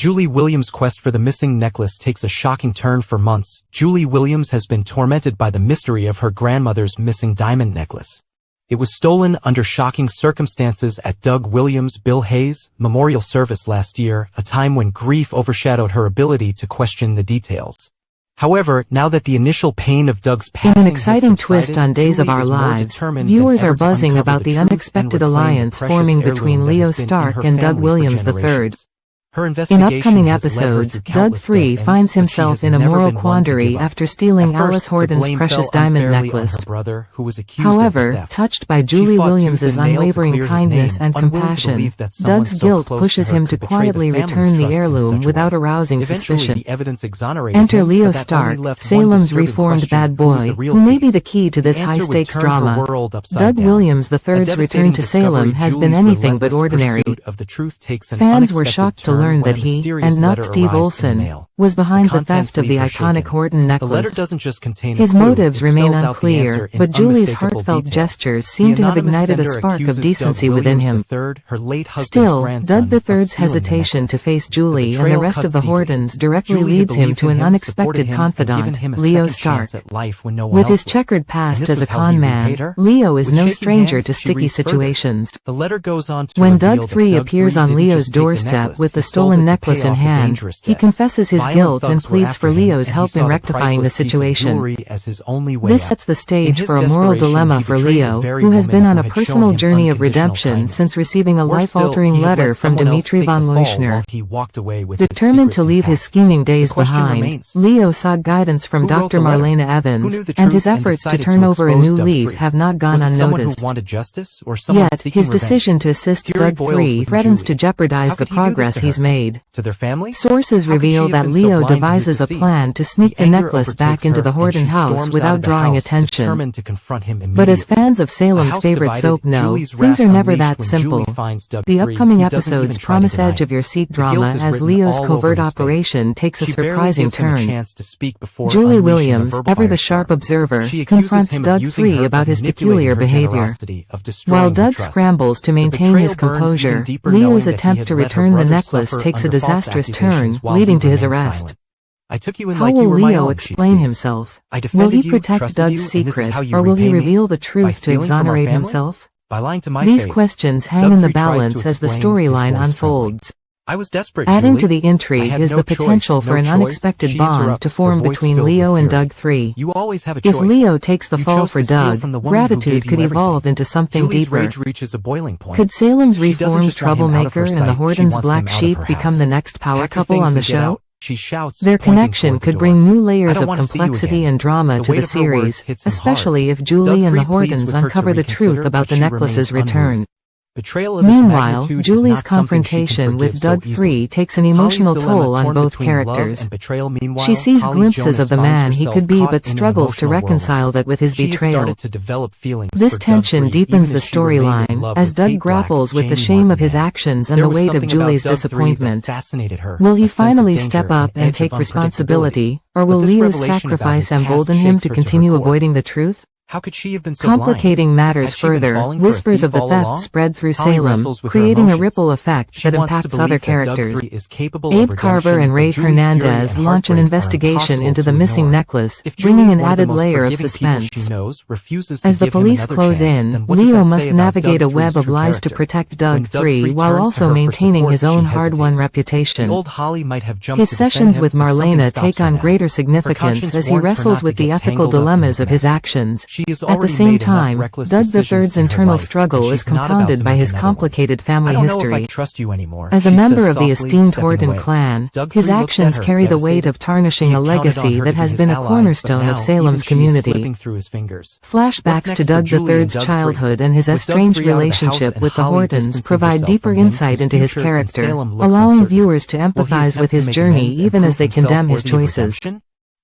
Julie Williams' quest for the missing necklace takes a shocking turn. For months, Julie Williams has been tormented by the mystery of her grandmother's missing diamond necklace. It was stolen under shocking circumstances at Doug Williams' Bill Hayes memorial service last year, a time when grief overshadowed her ability to question the details. However, now that the initial pain of Doug's passing in an exciting twist on Days of Our Lives, viewers are buzzing about the unexpected alliance forming between Leo Stark and Doug Williams III. In upcoming episodes, Doug III finds himself in a moral quandary after stealing Alice Horton's precious diamond necklace. However, touched by Julie Williams's unwavering kindness and compassion, Doug's guilt pushes him to quietly return the heirloom without arousing suspicion. Enter Leo Stark, Salem's reformed bad boy, who may be the key to this high-stakes drama. Doug Williams III's return to Salem has been anything but ordinary. Fans were shocked to learn that he, and not Steve Olson, was behind the theft of the iconic Horton necklace. His motives remain unclear, but Julie's heartfelt gestures seem to have ignited a spark of decency within him. Still, Doug III's hesitation to face Julie and the rest of the Hortons directly leads him to an unexpected confidant, Leo Stark. With his checkered past as a con man, Leo is no stranger to sticky situations. When Doug III appears on Leo's doorstep with the stolen necklace in hand, he confesses his guilt and pleads for Leo's help in rectifying the situation. This sets the stage for a moral dilemma for Leo, who has been on a personal journey of redemption since receiving a life-altering letter from Dmitri von Leuschner. Determined to leave his scheming days behind, Leo sought guidance from Dr. Marlena Evans, and his efforts to turn over a new leaf have not gone unnoticed. Yet, his decision to assist Doug III threatens to jeopardize the progress he's made. Sources reveal that Leo devises a plan to sneak the necklace back into the Horton house without drawing attention. But as fans of Salem's favorite soap know, things are never that simple. The upcoming episodes promise edge-of-your-seat drama as Leo's covert operation takes a surprising turn. Julie Williams, ever the sharp observer, confronts Doug III about his peculiar behavior. While Doug scrambles to maintain his composure, Leo's attempt to return the necklace takes a disastrous turn, leading to his arrest. How will Leo explain himself? Will he protect Doug's secret, or will he reveal the truth to exonerate himself? These questions hang in the balance as the storyline unfolds. Adding to the intrigue is the potential for an unexpected bond to form between Leo and Doug III. If Leo takes the fall for Doug, gratitude could evolve into something deeper. Could Salem's reformed troublemaker and the Hortons' black sheep become the next power couple on the show? Their connection could bring new layers of complexity and drama to the series, especially if Julie and the Hortons uncover the truth about the necklace's return. Meanwhile, Julie's confrontation with Doug III takes an emotional toll on both characters. She sees glimpses of the man he could be but struggles to reconcile that with his betrayal. This tension deepens the storyline, as Doug grapples with the shame of his actions and the weight of Julie's disappointment. Will he finally step up and take responsibility, or will Leo's sacrifice embolden him to continue avoiding the truth? How could she have been so blind? Complicating matters further, whispers of the theft spread through Salem, creating a ripple effect that impacts other characters. Abe Carver and Ray Hernandez launch an investigation into the missing necklace, bringing an added layer of suspense. As the police close in, Leo must navigate a web of lies to protect Doug III while also maintaining his own hard-won reputation. His sessions with Marlena take on greater significance as he wrestles with the ethical dilemmas of his actions. At the same time, Doug III's internal struggle is compounded by his complicated family history. As a member of the esteemed Horton clan, his actions carry the weight of tarnishing a legacy that has been a cornerstone of Salem's community. Flashbacks to Doug III's childhood and his estranged relationship with the Hortons provide deeper insight into his character, allowing viewers to empathize with his journey even as they condemn his choices.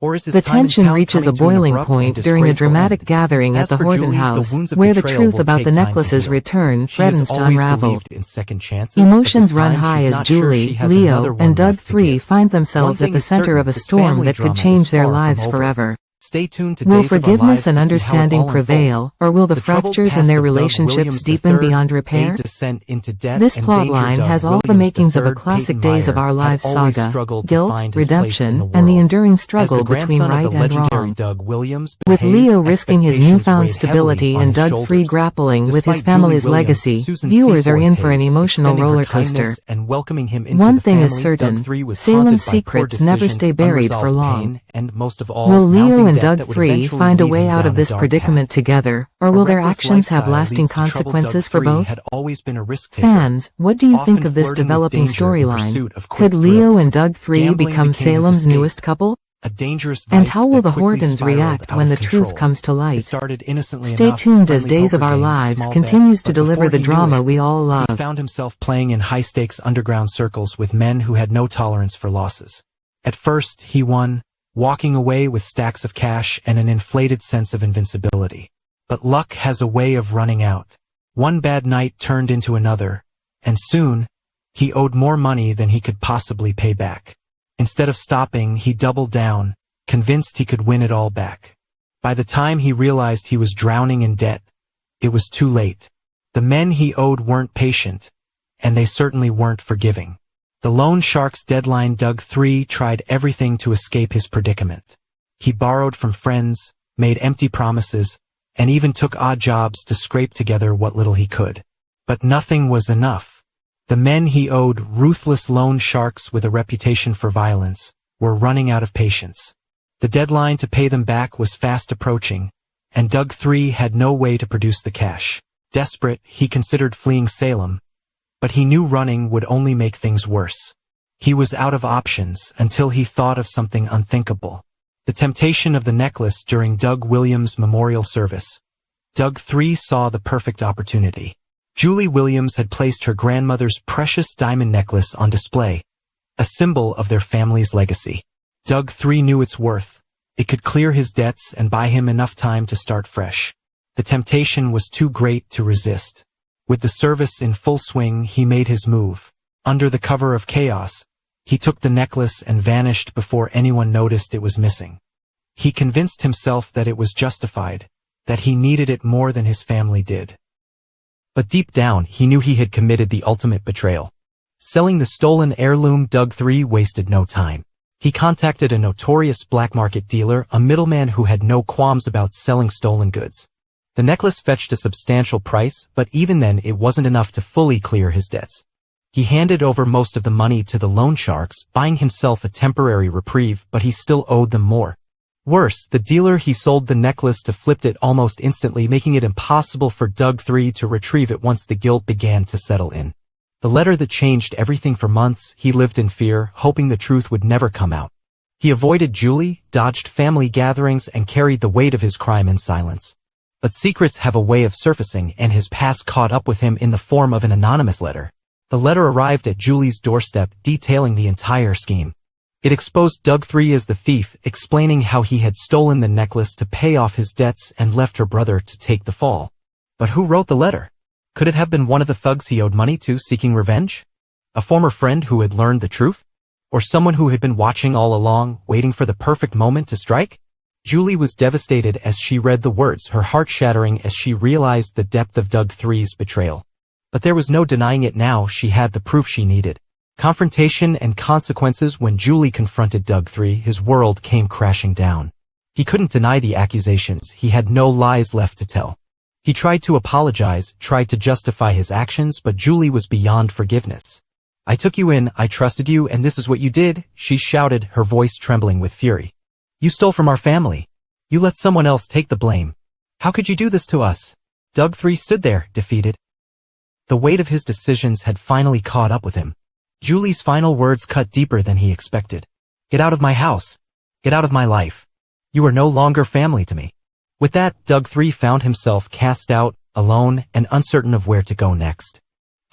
The tension reaches a boiling point during a dramatic gathering at the Horton house, where the truth about the necklace's return threatens to unravel. Emotions run high as Julie, Leo, and Doug III find themselves at the center of a storm that could change their lives forever. Stay tuned to Will Days of Our forgiveness Lives and to see how it understanding all prevail, unfolds. or will the troubled fractures in past their of Doug relationships Williams deepen III, beyond repair? a descent into debt, This and plotline Doug has all the Williams makings of a III, classic Peyton Days of Meyer, Our had Lives always saga: struggled to guilt, find his place in the redemption, and the world. enduring As struggle the between grandson of right the and legendary wrong. Doug Williams, With Hayes, Leo risking his expectations newfound weighed stability heavily on and his Doug shoulders. III grappling with his Despite family's Julie Williams, legacy, Susan viewers are Seaforth in for an Hayes, emotional extending her roller kindness coaster. and welcoming him into One the thing is family, certain: Doug III was Salem's haunted by poor secrets never decisions, stay buried for unresolved long. pain, and most of all, Will Leo mounting and debt Doug that would III eventually find a lead way him out down of a this dark predicament path. together, or A will their reckless actions have lifestyle lasting leads to troubled Doug consequences for III both? had always been a risk-taker, Fans, what do you think often of this flirting with developing danger in storyline? pursuit of quick Could Leo thrills. and Doug III Gambling become became his Salem's escape, newest couple? a dangerous And vice how will that the quickly Hortons spiraled react out when of the control. truth comes to It light? started innocently Stay enough, tuned as friendly Days of poker Our games, Lives small continues bets, to but deliver before the he knew drama it, we all love. he found himself playing in high-stakes underground circles with men who had no tolerance for losses. At first, he won, walking away with stacks of cash and an inflated sense of invincibility. But luck has a way of running out. One bad night turned into another, and soon, he owed more money than he could possibly pay back. Instead of stopping, he doubled down, convinced he could win it all back. By the time he realized he was drowning in debt, it was too late. The men he owed weren't patient, and they certainly weren't forgiving. The loan shark's deadline Doug III tried everything to escape his predicament. He borrowed from friends, made empty promises, and even took odd jobs to scrape together what little he could. But nothing was enough. The men he owed, ruthless loan sharks with a reputation for violence, were running out of patience. The deadline to pay them back was fast approaching, and Doug III had no way to produce the cash. Desperate, he considered fleeing Salem, but he knew running would only make things worse. He was out of options until he thought of something unthinkable. The temptation of the necklace during Doug Williams' memorial service. Doug III saw the perfect opportunity. Julie Williams had placed her grandmother's precious diamond necklace on display, a symbol of their family's legacy. Doug III knew its worth. It could clear his debts and buy him enough time to start fresh. The temptation was too great to resist. With the service in full swing, he made his move. Under the cover of chaos, he took the necklace and vanished before anyone noticed it was missing. He convinced himself that it was justified, that he needed it more than his family did. But deep down, he knew he had committed the ultimate betrayal. Selling the stolen heirloom, Doug III wasted no time. He contacted a notorious black market dealer, a middleman who had no qualms about selling stolen goods. The necklace fetched a substantial price, but even then it wasn't enough to fully clear his debts. He handed over most of the money to the loan sharks, buying himself a temporary reprieve, but he still owed them more. Worse, the dealer he sold the necklace to flipped it almost instantly, making it impossible for Doug III to retrieve it once the guilt began to settle in. The letter that changed everything. For months, he lived in fear, hoping the truth would never come out. He avoided Julie, dodged family gatherings, and carried the weight of his crime in silence. But secrets have a way of surfacing, and his past caught up with him in the form of an anonymous letter. The letter arrived at Julie's doorstep, detailing the entire scheme. It exposed Doug III as the thief, explaining how he had stolen the necklace to pay off his debts and left her brother to take the fall. But who wrote the letter? Could it have been one of the thugs he owed money to seeking revenge? A former friend who had learned the truth? Or someone who had been watching all along, waiting for the perfect moment to strike? Julie was devastated as she read the words, her heart shattering as she realized the depth of Doug III's betrayal. But there was no denying it now. She had the proof she needed. Confrontation and consequences. When Julie confronted Doug III, his world came crashing down. He couldn't deny the accusations. He had no lies left to tell. He tried to apologize, tried to justify his actions, but Julie was beyond forgiveness. "I took you in, I trusted you, and this is what you did," she shouted, her voice trembling with fury. "You stole from our family. You let someone else take the blame. How could you do this to us?" Doug III stood there, defeated. The weight of his decisions had finally caught up with him. Julie's final words cut deeper than he expected. "Get out of my house. Get out of my life. You are no longer family to me." With that, Doug III found himself cast out, alone, and uncertain of where to go next.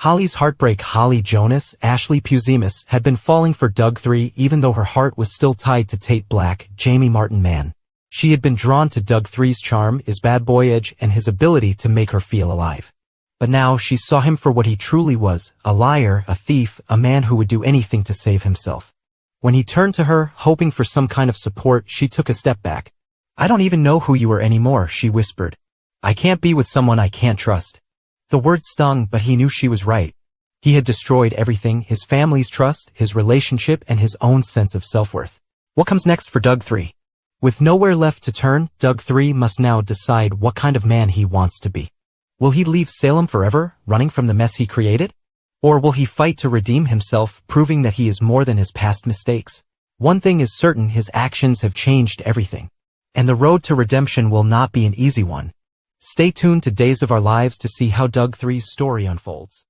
Holly's heartbreak. Holly Jonas, Ashley Puzimus, had been falling for Doug III even though her heart was still tied to Tate Black, Jamie Martin Mann. She had been drawn to Doug III's charm, his bad boy edge, and his ability to make her feel alive. But now she saw him for what he truly was, a liar, a thief, a man who would do anything to save himself. When he turned to her, hoping for some kind of support, she took a step back. "I don't even know who you are anymore," she whispered. "I can't be with someone I can't trust." The words stung, but he knew she was right. He had destroyed everything: his family's trust, his relationship, and his own sense of self-worth. What comes next for Doug 3? With nowhere left to turn, Doug 3 must now decide what kind of man he wants to be. Will he leave Salem forever, running from the mess he created? Or will he fight to redeem himself, proving that he is more than his past mistakes? One thing is certain: his actions have changed everything. And the road to redemption will not be an easy one. Stay tuned to Days of Our Lives to see how Doug 3's story unfolds.